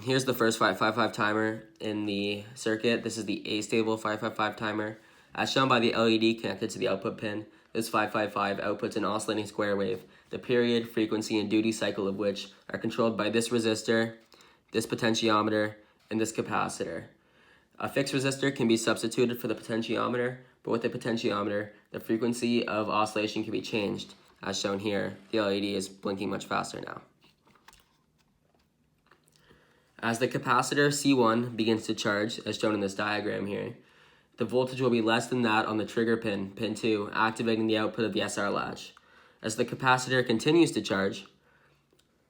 Here's the first 555 timer in the circuit. This is the A-stable 555 timer. As shown by the LED connected to the output pin, this 555 outputs an oscillating square wave, the period, frequency, and duty cycle of which are controlled by this resistor, this potentiometer, and this capacitor. A fixed resistor can be substituted for the potentiometer, but with the potentiometer, the frequency of oscillation can be changed. As shown here, the LED is blinking much faster now. As the capacitor C1 begins to charge, as shown in this diagram here, the voltage will be less than that on the trigger pin, pin 2, activating the output of the SR latch. As the capacitor continues to charge,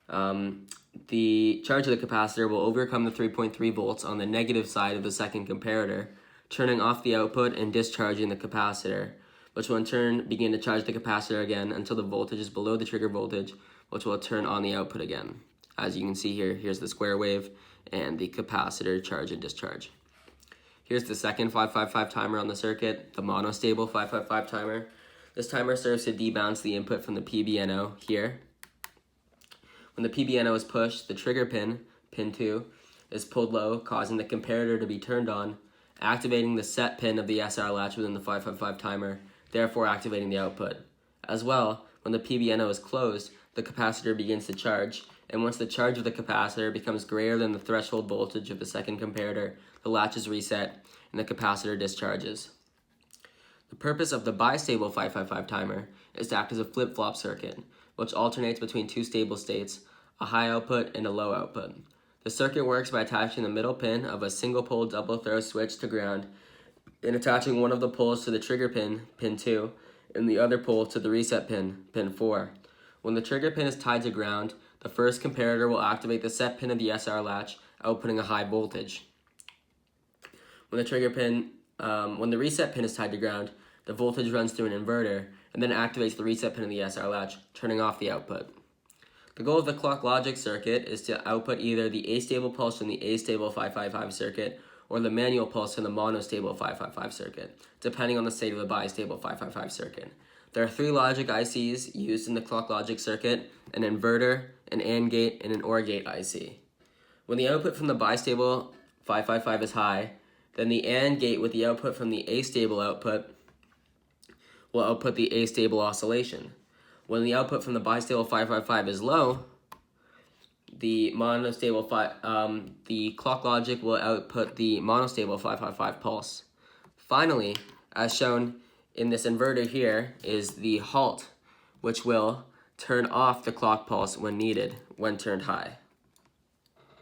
the charge of the capacitor will overcome the 3.3 volts on the negative side of the second comparator, turning off the output and discharging the capacitor, which will in turn begin to charge the capacitor again until the voltage is below the trigger voltage, which will turn on the output again. As you can see here, here's the square wave and the capacitor charge and discharge. Here's the second 555 timer on the circuit, the monostable 555 timer. This timer serves to debounce the input from the PBNO here. When the PBNO is pushed, the trigger pin, pin 2, is pulled low, causing the comparator to be turned on, activating the set pin of the SR latch within the 555 timer, therefore activating the output. As well, when the PBNO is closed, the capacitor begins to charge, and once the charge of the capacitor becomes greater than the threshold voltage of the second comparator, the latch is reset and the capacitor discharges. The purpose of the bistable 555 timer is to act as a flip-flop circuit, which alternates between two stable states, a high output and a low output. The circuit works by attaching the middle pin of a single-pole double-throw switch to ground and attaching one of the poles to the trigger pin, pin 2, and the other pole to the reset pin, pin 4. When the trigger pin is tied to ground, the first comparator will activate the set pin of the SR latch, outputting a high voltage. When the reset pin is tied to ground, the voltage runs through an inverter and then activates the reset pin of the SR latch, turning off the output. The goal of the clock logic circuit is to output either the A-stable pulse from the A-stable 555 circuit or the manual pulse from the monostable 555 circuit, depending on the state of the bistable 555 circuit. There are 3 logic ICs used in the clock logic circuit: an inverter, an AND gate, and an OR gate IC. When the output from the bistable 555 is high, then the AND gate with the output from the A-stable output will output the A-stable oscillation. When the output from the bistable 555 is low, the clock logic will output the monostable 555 pulse. Finally, as shown in this inverter here, is the halt, which will turn off the clock pulse when needed, when turned high.